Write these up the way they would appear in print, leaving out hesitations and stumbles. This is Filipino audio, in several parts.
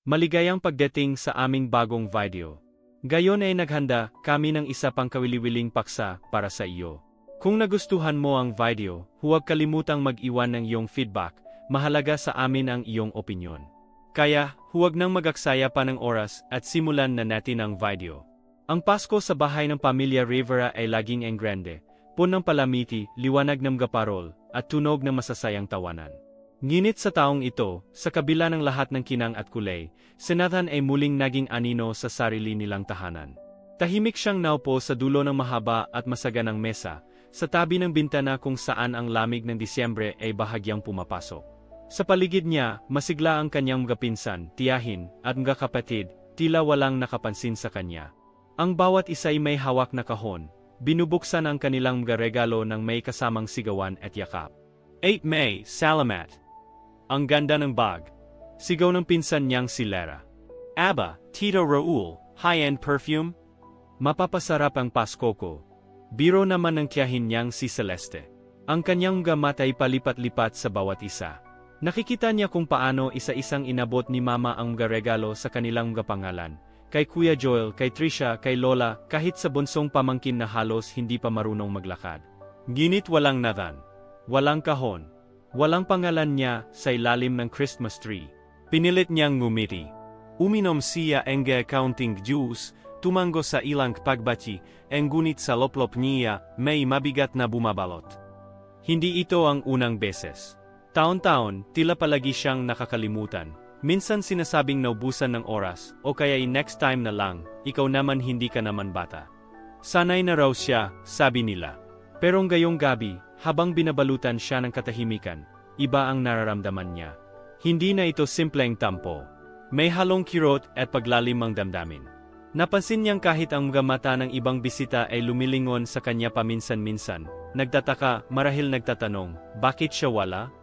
Maligayang pagdating sa aming bagong video. Gayon ay naghanda kami ng isa pang kawili-wiling paksa para sa iyo. Kung nagustuhan mo ang video, huwag kalimutang mag-iwan ng iyong feedback, mahalaga sa amin ang iyong opinyon. Kaya, huwag nang mag-aksaya pa ng oras at simulan na natin ang video. Ang Pasko sa bahay ng pamilya Rivera ay laging engrande, punong palamiti, liwanag ng gaparol, at tunog ng masasayang tawanan. Ngunit sa taong ito, sa kabila ng lahat ng kinang at kulay, si Nathan ay muling naging anino sa sarili nilang tahanan. Tahimik siyang naupo sa dulo ng mahaba at masaganang mesa, sa tabi ng bintana kung saan ang lamig ng Disyembre ay bahagyang pumapasok. Sa paligid niya, masigla ang kanyang mga pinsan, tiyahin, at mga kapatid, tila walang nakapansin sa kanya. Ang bawat isa'y may hawak na kahon, binubuksan ang kanilang mga regalo ng may kasamang sigawan at yakap. 8 May, Salamat! Ang ganda ng bag. Sigaw ng pinsan niyang si Lera. Aba, Tito Raul, high-end perfume? Mapapasarap ang Pasko ko. Biro naman ng tiyahin niyang si Celeste. Ang kanyang gamat ay palipat-lipat sa bawat isa. Nakikita niya kung paano isa-isang inabot ni Mama ang mga regalo sa kanilang mga pangalan. Kay Kuya Joel, kay Trisha, kay Lola, kahit sa bunsong pamangkin na halos hindi pa marunong maglakad. Ngunit walang Nathan. Walang kahon. Walang pangalan niya sa ilalim ng Christmas tree. Pinilit niyang ngumiti. Uminom siya ng counting juice, tumango sa ilang pagbati, ngunit sa loplop niya, may mabigat na bumabalot. Hindi ito ang unang beses. Taon-taon, tila palagi siyang nakakalimutan. Minsan sinasabing naubusan ng oras, o kaya'y next time na lang, ikaw naman hindi ka naman bata. Sanay na raw siya, sabi nila. Pero ngayong gabi, habang binabalutan siya ng katahimikan, iba ang nararamdaman niya. Hindi na ito simpleng tampo. May halong kirot at paglalim ang damdamin. Napansin niyang kahit ang mga mata ng ibang bisita ay lumilingon sa kanya paminsan-minsan, nagtataka, marahil nagtatanong, bakit siya wala?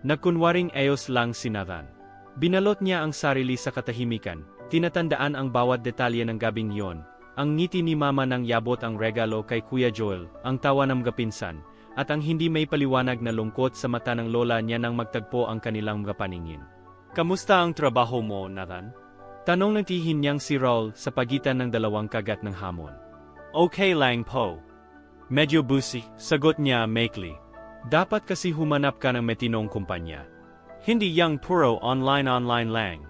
Nagkunwaring ayos lang si Nathan. Binalot niya ang sarili sa katahimikan, tinatandaan ang bawat detalye ng gabing yon. Ang ngiti ni Mama nang yabot ang regalo kay Kuya Joel, ang tawa ng mga pinsan, at ang hindi may paliwanag na lungkot sa mata ng lola niya nang magtagpo ang kanilang mga paningin. Kamusta ang trabaho mo, Nathan? Tanong ng tihin niyang si Raul sa pagitan ng dalawang kagat ng hamon. Okay lang po. Medyo busy, sagot niya meekly. Dapat kasi humanap ka ng metinong kumpanya. Hindi yang puro online lang.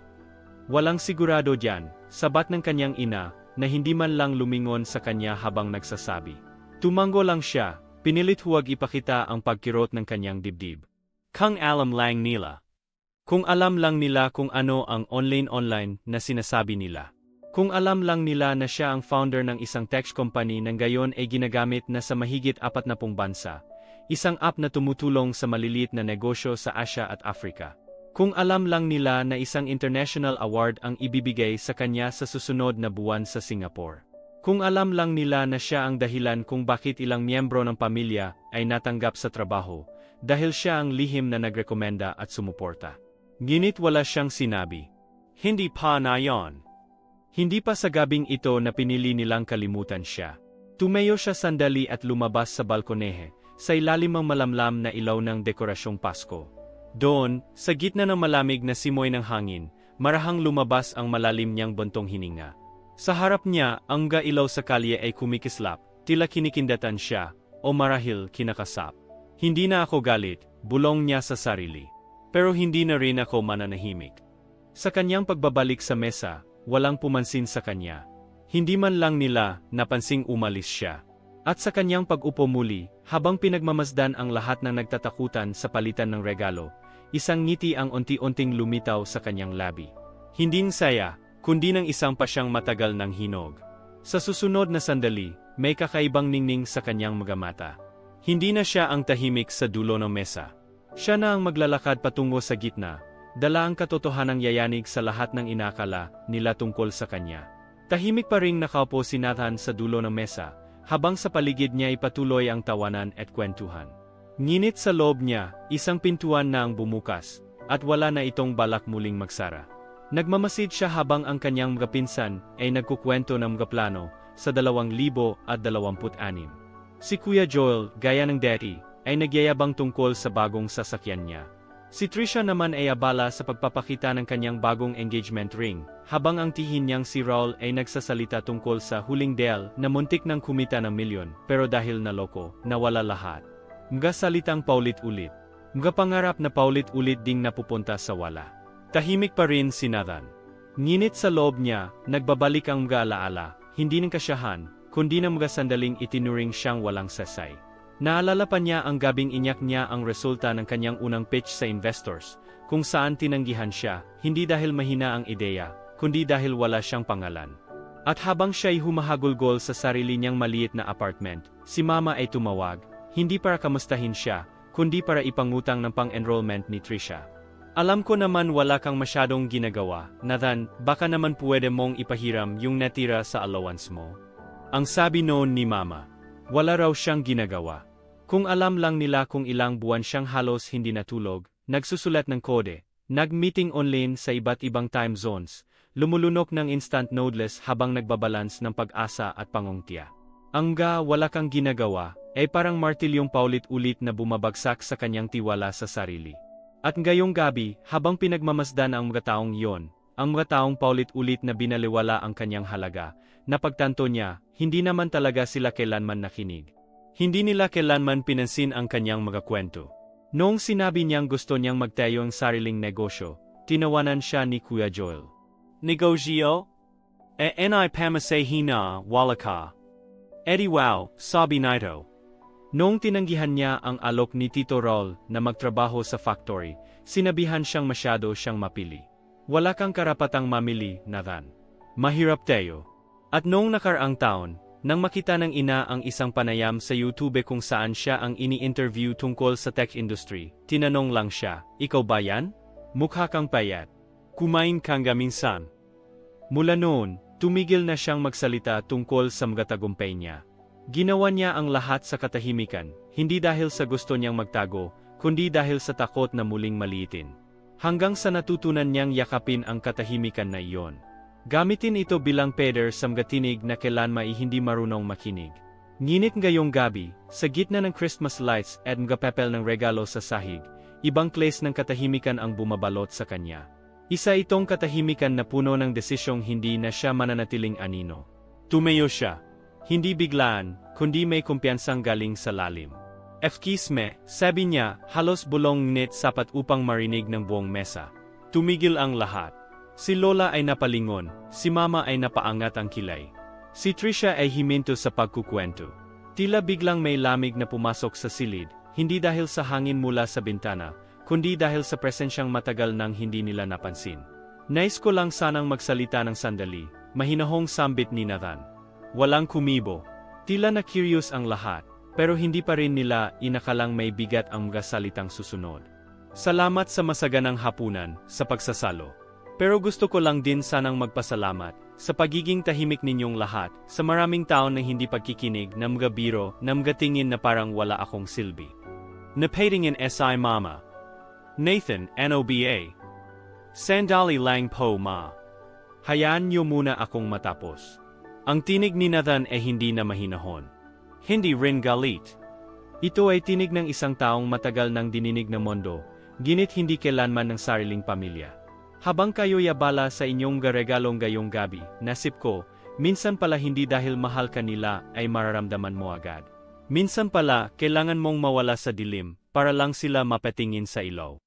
Walang sigurado diyan, sabat ng kanyang ina, na hindi man lang lumingon sa kanya habang nagsasabi. Tumango lang siya, pinilit huwag ipakita ang pagkirot ng kanyang dibdib. Kung alam lang nila. Kung alam lang nila kung ano ang online na sinasabi nila. Kung alam lang nila na siya ang founder ng isang tech company nang gayon ay ginagamit na sa mahigit 40 bansa. Isang app na tumutulong sa maliliit na negosyo sa Asia at Africa. Kung alam lang nila na isang international award ang ibibigay sa kanya sa susunod na buwan sa Singapore. Kung alam lang nila na siya ang dahilan kung bakit ilang miyembro ng pamilya ay natanggap sa trabaho, dahil siya ang lihim na nagrekomenda at sumuporta. Ngunit wala siyang sinabi. Hindi pa na yon. Hindi pa sa gabing ito na pinili nilang kalimutan siya. Tumayo siya sandali at lumabas sa balkonehe, sa ilalim ng malamlam na ilaw ng dekorasyong Pasko. Doon, sa gitna ng malamig na simoy ng hangin, marahang lumabas ang malalim niyang buntong hininga. Sa harap niya, ang mga ilaw sa kalye ay kumikislap, tila kinikindatan siya, o marahil kinakasap. Hindi na ako galit, bulong niya sa sarili. Pero hindi na rin ako mananahimik. Sa kanyang pagbabalik sa mesa, walang pumansin sa kanya. Hindi man lang nila napansing umalis siya. At sa kanyang pag-upo muli, habang pinagmamasdan ang lahat ng nagtatakutan sa palitan ng regalo, isang ngiti ang unti-unting lumitaw sa kanyang labi. Hindi saya, kundi ng isang pasyang matagal ng hinog. Sa susunod na sandali, may kakaibang ningning sa kanyang mga mata. Hindi na siya ang tahimik sa dulo ng mesa. Siya na ang maglalakad patungo sa gitna, dala ang katotohanang yayanig sa lahat ng inakala nila tungkol sa kanya. Tahimik pa ring nakaupo si Nathan sa dulo ng mesa, habang sa paligid niya ay patuloy ang tawanan at kwentuhan. Ngunit sa loob niya, isang pintuan na ang bumukas, at wala na itong balak muling magsara. Nagmamasid siya habang ang kanyang mga pinsan ay nagkukwento ng mga plano sa 2026. Si Kuya Joel, gaya ng dati, ay nagyayabang tungkol sa bagong sasakyan niya. Si Trisha naman ay abala sa pagpapakita ng kanyang bagong engagement ring, habang ang tihin niyang si Raul ay nagsasalita tungkol sa huling deal na muntik ng kumita ng milyon, pero dahil naloko, nawala lahat. Mga salitang paulit-ulit. Mga pangarap na paulit-ulit ding napupunta sa wala. Tahimik pa rin si Nathan. Ngunit sa loob niya, nagbabalik ang mga alaala, hindi ng kasiyahan, kundi ng mga sandaling itinuring siyang walang sasay. Naalala pa niya ang gabing inyak niya ang resulta ng kanyang unang pitch sa investors, kung saan tinanggihan siya, hindi dahil mahina ang ideya, kundi dahil wala siyang pangalan. At habang siya'y humahagulgol sa sarili niyang maliit na apartment, si Mama ay tumawag, hindi para kamustahin siya, kundi para ipangutang ng pang-enrollment ni Trisha. Alam ko naman wala kang masyadong ginagawa, Nathan, baka naman pwede mong ipahiram yung natira sa allowance mo. Ang sabi noon ni Mama, wala raw siyang ginagawa. Kung alam lang nila kung ilang buwan siyang halos hindi natulog, nagsusulat ng kode, nag-meeting online sa iba't ibang time zones, lumulunok ng instant nodeless habang nagbabalance ng pag-asa at pangungtiya. Ang wala kang ginagawa, ay parang martilyong paulit-ulit na bumabagsak sa kanyang tiwala sa sarili. At ngayong gabi, habang pinagmamasdan ang mga taong iyon, ang mga taong paulit-ulit na binaliwala ang kanyang halaga, napagtanto niya, hindi naman talaga sila kailanman nakinig. Hindi nila kailanman pinansin ang kanyang mga kwento. Noong sinabi niyang gusto niyang magtayo ng sariling negosyo, tinawanan siya ni Kuya Joel. Negosyo? Ni pamasahe na, wala ka. Edi wow, sabi nito. Noong tinanggihan niya ang alok ni Tito Raul na magtrabaho sa factory, sinabihan siyang masyado siyang mapili. Wala kang karapatang mamili, Nathan. Mahirap tayo. At noong nakaraang taon, nang makita ng ina ang isang panayam sa YouTube kung saan siya ang ini-interview tungkol sa tech industry, tinanong lang siya, ikaw ba yan? Mukha kang payat. Kumain kang minsan. Mula noon, tumigil na siyang magsalita tungkol sa mga tagumpay niya. Ginawa niya ang lahat sa katahimikan, hindi dahil sa gusto niyang magtago, kundi dahil sa takot na muling maliitin. Hanggang sa natutunan niyang yakapin ang katahimikan na iyon. Gamitin ito bilang peder sa mga tinig na kailanman ay hindi marunong makinig. Ngunit ngayong gabi, sa gitna ng Christmas lights at mga papel ng regalo sa sahig, ibang place ng katahimikan ang bumabalot sa kanya. Isa itong katahimikan na puno ng desisyong hindi na siya mananatiling anino. Tumayo siya. Hindi biglaan, kundi may kumpiyansang galing sa lalim. Fkisme, sabi niya, halos bulong ngunit sapat upang marinig ng buong mesa. Tumigil ang lahat. Si Lola ay napalingon, si Mama ay napaangat ang kilay. Si Trisha ay himinto sa pagkukwento. Tila biglang may lamig na pumasok sa silid, hindi dahil sa hangin mula sa bintana, kundi dahil sa presensyang matagal nang hindi nila napansin. Nais ko lang sanang magsalita ng sandali, mahinahong sambit ni Nathan. Walang kumibo. Tila na curious ang lahat, pero hindi pa rin nila inakalang may bigat ang mga salitang susunod. Salamat sa masaganang hapunan, sa pagsasalo. Pero gusto ko lang din sanang magpasalamat sa pagiging tahimik ninyong lahat, sa maraming taon na hindi pagkikinig na mga biro na mga tingin na parang wala akong silbi. Napatingin SI Mama. Nathan, NOBA. Sandali lang po ma. Hayaan niyo muna akong matapos. Ang tinig ni Nathan ay hindi na mahinahon. Hindi rin galit. Ito ay tinig ng isang taong matagal nang dininig ng mundo, ginit hindi kailanman ng sariling pamilya. Habang kayo'y abala sa inyong regalong gayong gabi, nasip ko, minsan pala hindi dahil mahal ka nila ay mararamdaman mo agad. Minsan pala, kailangan mong mawala sa dilim, para lang sila mapatingin sa ilaw.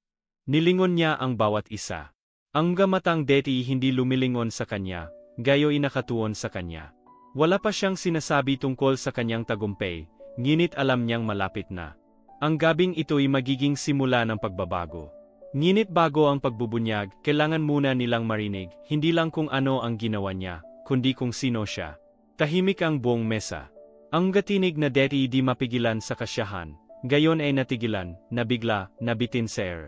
Nilingon niya ang bawat isa. Ang mga matang deti hindi lumilingon sa kanya, gayo'y nakatuon sa kanya. Wala pa siyang sinasabi tungkol sa kanyang tagumpay, ngunit alam niyang malapit na. Ang gabing ito'y magiging simula ng pagbabago. Ngunit bago ang pagbubunyag, kailangan muna nilang marinig, hindi lang kung ano ang ginawa niya, kundi kung sino siya. Tahimik ang buong mesa. Ang gatinig na deti di mapigilan sa kasyahan, gayon ay natigilan, nabigla, nabitin sa air.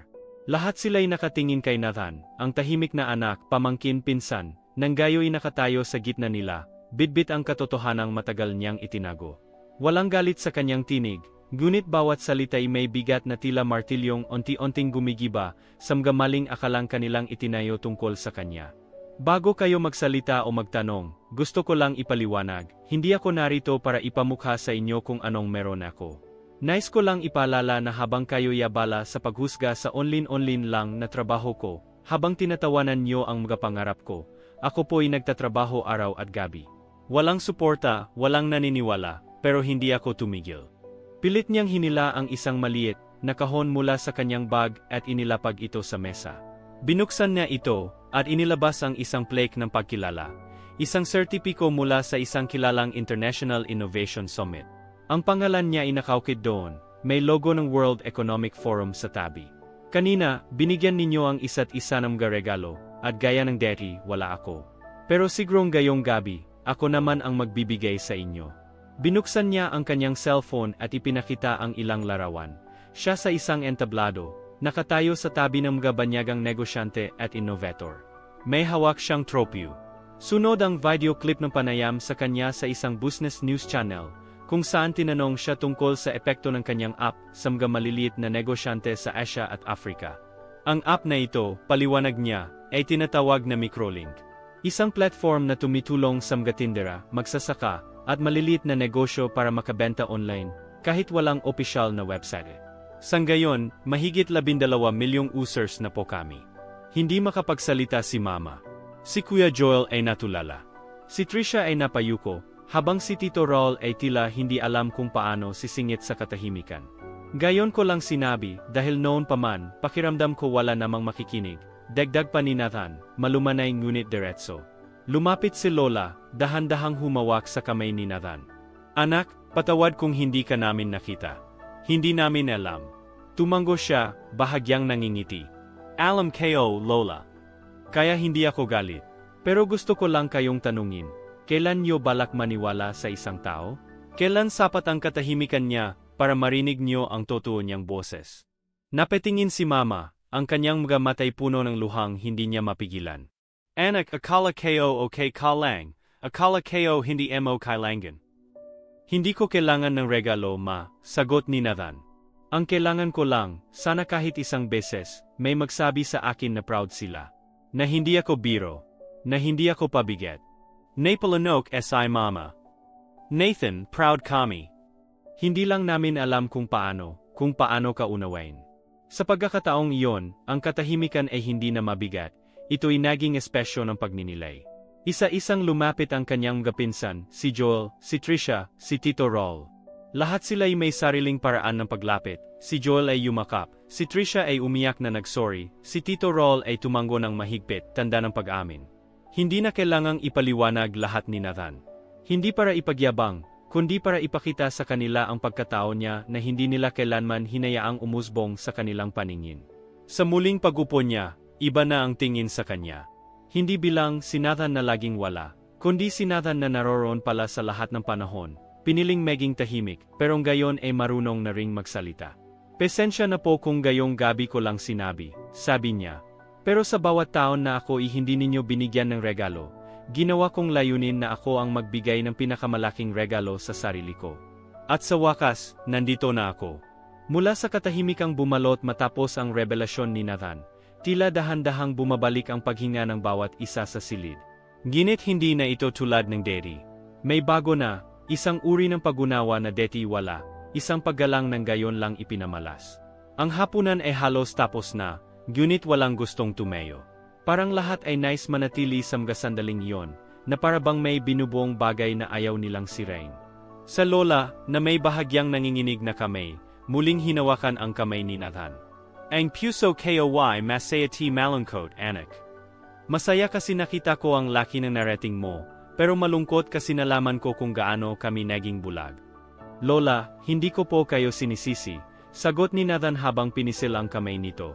Lahat sila'y nakatingin kay Nathan, ang tahimik na anak, pamangkin, pinsan, nang gayo'y nakatayo sa gitna nila, bitbit ang katotohanang matagal niyang itinago. Walang galit sa kanyang tinig, ngunit bawat salita'y may bigat na tila martilyong unti-unting gumigiba sa mga maling akalang kanilang itinayo tungkol sa kanya. Bago kayo magsalita o magtanong, gusto ko lang ipaliwanag, hindi ako narito para ipamukha sa inyo kung anong meron ako. Nice ko lang ipaalala na habang kayo yabala sa paghusga sa online lang na trabaho ko, habang tinatawanan niyo ang mga pangarap ko, ako po'y nagtatrabaho araw at gabi. Walang suporta, walang naniniwala, pero hindi ako tumigil. Pilit niyang hinila ang isang maliit na kahon mula sa kanyang bag at inilapag ito sa mesa. Binuksan niya ito at inilabas ang isang plaque ng pagkilala, isang sertipiko mula sa isang kilalang International Innovation Summit. Ang pangalan niya ay nakaukit doon, may logo ng World Economic Forum sa tabi. Kanina, binigyan ninyo ang isa't isa ng mga regalo, at gaya ng dati, wala ako. Pero sigurong gayong gabi, ako naman ang magbibigay sa inyo. Binuksan niya ang kanyang cellphone at ipinakita ang ilang larawan. Siya sa isang entablado, nakatayo sa tabi ng mga banyagang negosyante at innovator. May hawak siyang tropyo. Sunod ang video clip ng panayam sa kanya sa isang business news channel, kung saan tinanong siya tungkol sa epekto ng kanyang app sa mga maliliit na negosyante sa Asia at Africa. Ang app na ito, paliwanag niya, ay tinatawag na Microlink. Isang platform na tumutulong sa mga tindera, magsasaka, at maliliit na negosyo para makabenta online, kahit walang opisyal na website. Sa ngayon, mahigit 12 milyong users na po kami. Hindi makapagsalita si Mama. Si Kuya Joel ay natulala. Si Trisha ay napayuko, habang si Tito Raul ay tila hindi alam kung paano sisingit sa katahimikan. Gayon ko lang sinabi, dahil noon pa man, pakiramdam ko wala namang makikinig. Dagdag pa ni Nathan, malumanay ngunit diretso. Lumapit si Lola, dahan-dahang humawak sa kamay ni Nathan. Anak, patawad kung hindi ka namin nakita. Hindi namin alam. Tumango siya, bahagyang nangingiti. Alam kayo, Lola. Kaya hindi ako galit. Pero gusto ko lang kayong tanungin. Kailan niyo balak maniwala sa isang tao? Kailan sapat ang katahimikan niya para marinig niyo ang totoo niyang boses? Napetingin si Mama, ang kanyang mga matay puno ng luhang hindi niya mapigilan. Anak, akala kayo okay ka lang, akala kayo hindi mo kailangan. Hindi ko kailangan ng regalo, Ma, sagot ni Nathan. Ang kailangan ko lang, sana kahit isang beses, may magsabi sa akin na proud sila. Na hindi ako biro. Na hindi ako pabigat. Napalanok si Mama. Nathan, proud kami. Hindi lang namin alam kung paano ka unawain. Sa pagkakataong iyon, ang katahimikan ay hindi na mabigat, ito'y naging espesyo ng pagninilay. Isa-isang lumapit ang kanyang mga pinsan, si Joel, si Trisha, si Tito Raul. Lahat sila'y may sariling paraan ng paglapit, si Joel ay yumakap, si Trisha ay umiyak na nagsorry, si Tito Raul ay tumango ng mahigpit, tanda ng pag-amin. Hindi na kailangang ipaliwanag lahat ni Nathan. Hindi para ipagyabang, kundi para ipakita sa kanila ang pagkatao niya na hindi nila kailanman hinayaang umusbong sa kanilang paningin. Sa muling pag-upo niya, iba na ang tingin sa kanya. Hindi bilang si Nathan na laging wala, kundi si Nathan na naroroon pala sa lahat ng panahon, piniling maging tahimik, pero gayon ay marunong na ring magsalita. Pasensya na po kung gayong gabi ko lang sinabi, sabi niya. Pero sa bawat taon na ako hindi ninyo binigyan ng regalo, ginawa kong layunin na ako ang magbigay ng pinakamalaking regalo sa sarili ko. At sa wakas, nandito na ako. Mula sa katahimikang bumalot matapos ang revelasyon ni Nathan, tila dahan-dahang bumabalik ang paghinga ng bawat isa sa silid. Ngunit hindi na ito tulad ng dati. May bago na, isang uri ng pag-unawa na dati wala, isang paggalang ng gayon lang ipinamalas. Ang hapunan ay halos tapos na, ngunit walang gustong tumayo. Parang lahat ay nice manatili sa mga sandaling iyon, na parabang may binubuong bagay na ayaw nilang sirain. Sa Lola, na may bahagyang nanginginig na kamay, muling hinawakan ang kamay ni Nathan. Ang puso ko'y masaya ti malungkot, anak. Masaya kasi nakita ko ang laki ng narating mo, pero malungkot kasi nalaman ko kung gaano kami naging bulag. Lola, hindi ko po kayo sinisisi, sagot ni Nathan habang pinisil ang kamay nito.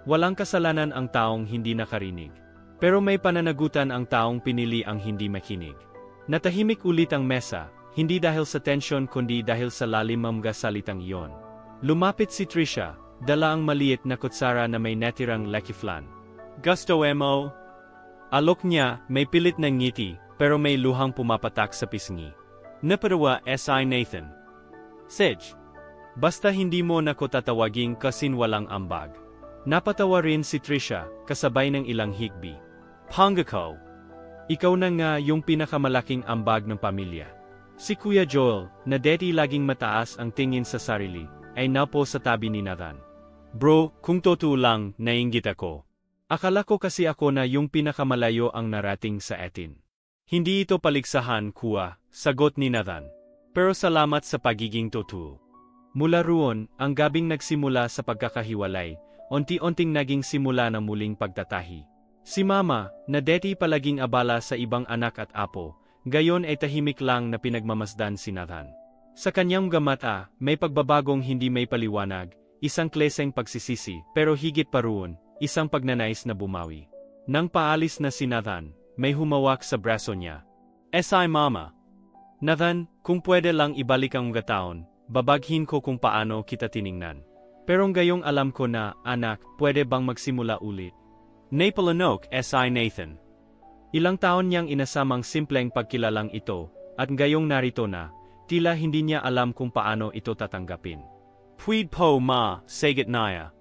Walang kasalanan ang taong hindi nakarinig. Pero may pananagutan ang taong pinili ang hindi makinig. Natahimik ulit ang mesa, hindi dahil sa tensyon kundi dahil sa lalim ng mga salitang iyon. Lumapit si Trisha, dala ang maliit na kutsara na may natirang Lucky Flan. Gusto mo? Alok niya, may pilit na ngiti, pero may luhang pumapatak sa pisngi. Napatawa si Nathan. Sige. Basta hindi mo na ko tatawaging kasin walang ambag. Napatawa rin si Trisha, kasabay ng ilang higbi. Pangako. Ikaw na nga yung pinakamalaking ambag ng pamilya. Si Kuya Joel, na dati laging mataas ang tingin sa sarili, ay naupo sa tabi ni Nathan. Bro, kung totoo lang, nainggit ako. Akala ko kasi ako na yung pinakamalayo ang narating sa atin. Hindi ito paligsahan, Kuya, sagot ni Nathan. Pero salamat sa pagiging totoo. Mula roon, ang gabing nagsimula sa pagkakahiwalay, unti-unting naging simula ng muling pagtatahi. Si Mama, na dati palaging abala sa ibang anak at apo, gayon ay tahimik lang na pinagmamasdan si Nathan. Sa kanyang gamata, may pagbabagong hindi may paliwanag, isang kleseng pagsisisi, pero higit pa roon, isang pagnanais na bumawi. Nang paalis na si Nathan, may humawak sa braso niya. Si Mama. Nathan, kung pwede lang ibalik ang mga taon, babaghin ko kung paano kita tiningnan. Pero ngayong alam ko na, anak, pwede bang magsimula ulit? Napalanok, si Nathan. Ilang taon niyang inasamang simpleng pagkilalang ito, at ngayong narito na, tila hindi niya alam kung paano ito tatanggapin. Pwede po ma, sagot niya.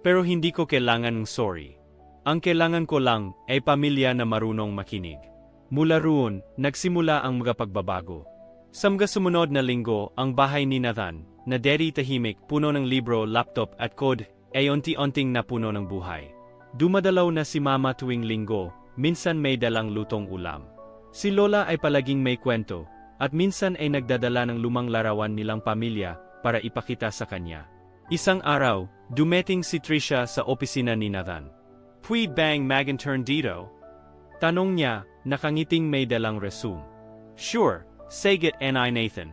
Pero hindi ko kailangan ng sorry. Ang kailangan ko lang ay pamilya na marunong makinig. Mula roon, nagsimula ang mga pagbabago. Sa mga sumunod na linggo, ang bahay ni Nathan, na dati tahimik, puno ng libro, laptop at code, ay unti-unting napuno ng buhay. Dumadalaw na si Mama tuwing linggo, minsan may dalang lutong ulam. Si Lola ay palaging may kwento, at minsan ay nagdadala ng lumang larawan nilang pamilya para ipakita sa kanya. Isang araw, dumating si Trisha sa opisina ni Nathan. Pwede bang mag-intern dito? Tanong niya, nakangiting may dalang resume. Sure, sagot ni Nathan.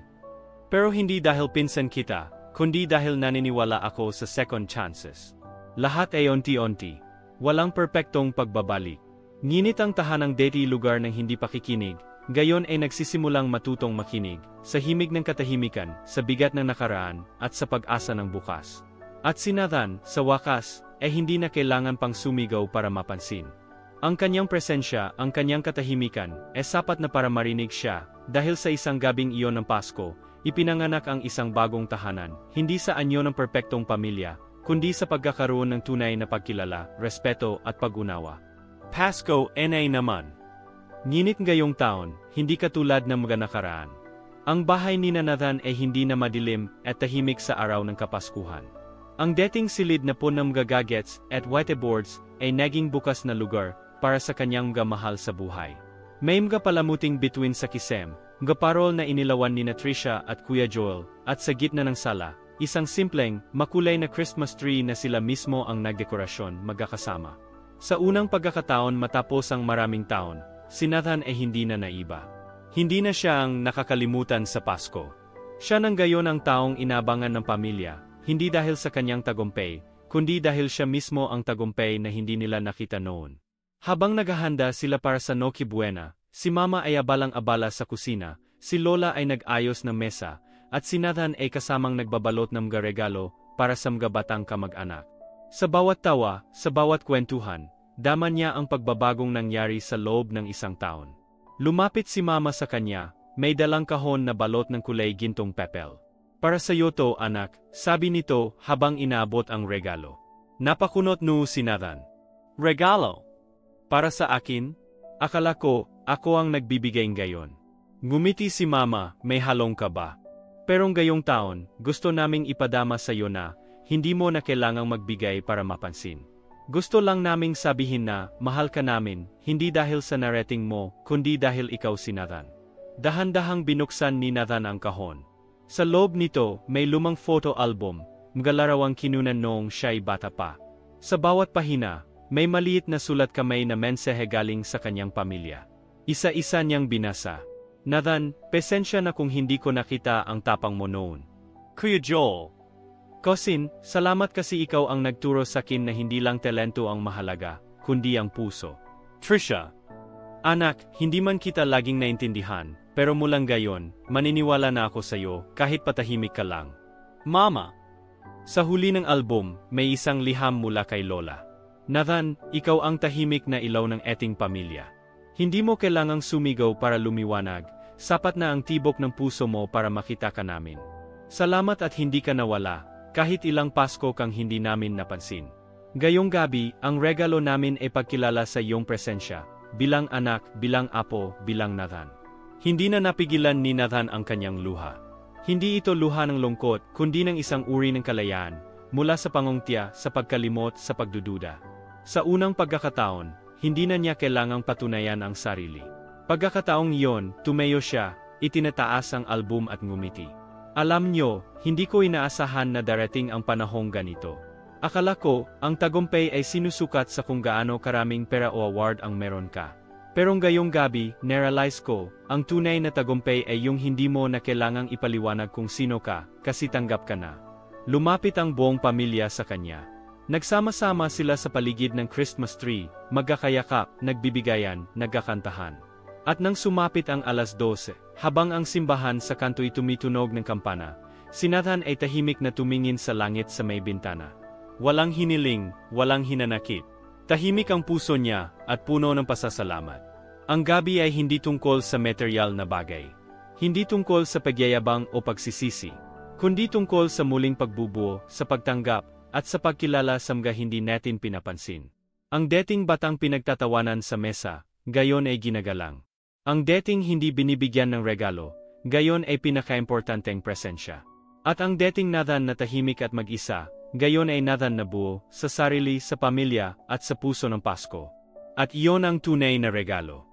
Pero hindi dahil pinsan kita, kundi dahil naniniwala ako sa second chances. Lahat ay unti-unti. Walang perpektong pagbabalik. Ngunit ang tahanang dati lugar ng hindi pakikinig, gayon ay nagsisimulang matutong makinig, sa himig ng katahimikan, sa bigat ng nakaraan, at sa pag-asa ng bukas. At si Nathan, sa wakas, ay hindi na kailangan pang sumigaw para mapansin. Ang kanyang presensya, ang kanyang katahimikan, ay sapat na para marinig siya, dahil sa isang gabing iyon ng Pasko, ipinanganak ang isang bagong tahanan, hindi sa anyo ng perpektong pamilya, kundi sa pagkakaroon ng tunay na pagkilala, respeto at pag-unawa. Pasko NA naman. Ngunit ngayong taon, hindi katulad ng mga nakaraan. Ang bahay ni Nathan ay hindi na madilim at tahimik sa araw ng Kapaskuhan. Ang dating silid na puno ng mga gadgets at whiteboards ay naging bukas na lugar para sa kanyang mga mahal sa buhay. May mga palamuting bituin sa kisem, mga parol na inilawan ni Trisha at Kuya Joel, at sa gitna ng sala, isang simpleng, makulay na Christmas tree na sila mismo ang nagdekorasyon magkakasama. Sa unang pagkakataon matapos ang maraming taon, si Nathan ay hindi na naiba. Hindi na siya ang nakakalimutan sa Pasko. Siya nang gayon ang taong inabangan ng pamilya, hindi dahil sa kanyang tagumpay, kundi dahil siya mismo ang tagumpay na hindi nila nakita noon. Habang naghahanda sila para sa Noche Buena, si Mama ay abalang-abala sa kusina, si Lola ay nag-ayos ng mesa, at si Nathan ay kasamang nagbabalot ng mga regalo para sa mga batang kamag-anak. Sa bawat tawa, sa bawat kwentuhan, daman niya ang pagbabagong nangyari sa loob ng isang taon. Lumapit si Mama sa kanya, may dalang kahon na balot ng kulay gintong pepel. Para sa iyo to, anak, sabi nito habang inaabot ang regalo. Napakunot noo si Nathan. Regalo? Para sa akin? Akala ko, ako ang nagbibigay ngayon. Ngumiti si Mama, may halong ka ba? Pero ngayong taon, gusto naming ipadama sa iyo na, hindi mo na kailangang magbigay para mapansin. Gusto lang naming sabihin na, mahal ka namin, hindi dahil sa narating mo, kundi dahil ikaw si Nathan. Dahan-dahang binuksan ni Nathan ang kahon. Sa loob nito, may lumang photo album, mga larawang kinunan noong siya'y bata pa. Sa bawat pahina, may maliit na sulat kamay na mensahe galing sa kanyang pamilya. Isa-isa niyang binasa. Nathan, pasensya na kung hindi ko nakita ang tapang mo noon. Kuya Joel. Cousin, salamat kasi ikaw ang nagturo sa akin na hindi lang talento ang mahalaga, kundi ang puso. Trisha. Anak, hindi man kita laging naintindihan, pero mulang gayon, maniniwala na ako sa iyo, kahit patahimik ka lang. Mama. Sa huli ng album, may isang liham mula kay Lola. Nathan, ikaw ang tahimik na ilaw ng ating pamilya. Hindi mo kailangang sumigaw para lumiwanag, sapat na ang tibok ng puso mo para makita ka namin. Salamat at hindi ka nawala, kahit ilang Pasko kang hindi namin napansin. Gayong gabi, ang regalo namin ay pagkilala sa iyong presensya, bilang anak, bilang apo, bilang Nathan. Hindi na napigilan ni Nathan ang kanyang luha. Hindi ito luha ng lungkot, kundi ng isang uri ng kalayaan, mula sa pangungtiya, sa pagkalimot, sa pagdududa. Sa unang pagkakataon, hindi na niya kailangang patunayan ang sarili. Pagkakataong iyon, tumayo siya, itinataas ang album at ngumiti. Alam nyo, hindi ko inaasahan na darating ang panahong ganito. Akala ko, ang tagumpay ay sinusukat sa kung gaano karaming pera o award ang meron ka. Pero ngayong gabi, narealize ko, ang tunay na tagumpay ay yung hindi mo na kailangang ipaliwanag kung sino ka, kasi tanggap ka na. Lumapit ang buong pamilya sa kanya. Nagsama-sama sila sa paligid ng Christmas tree, magkakayakap, nagbibigayan, nagkakantahan. At nang sumapit ang alas 12, habang ang simbahan sa kanto'y tumitunog ng kampana, si Nathan ay tahimik na tumingin sa langit sa may bintana. Walang hiniling, walang hinanakit. Tahimik ang puso niya, at puno ng pasasalamat. Ang gabi ay hindi tungkol sa material na bagay. Hindi tungkol sa pagyayabang o pagsisisi. Kundi tungkol sa muling pagbubuo, sa pagtanggap, at sa pagkilala sa mga hindi natin pinapansin. Ang dating batang pinagtatawanan sa mesa, gayon ay ginagalang. Ang dating hindi binibigyan ng regalo, gayon ay pinakaimportanteng presensya. At ang dating Nathan na tahimik at mag-isa, gayon ay Nathan na buo, sa sarili, sa pamilya, at sa puso ng Pasko. At iyon ang tunay na regalo.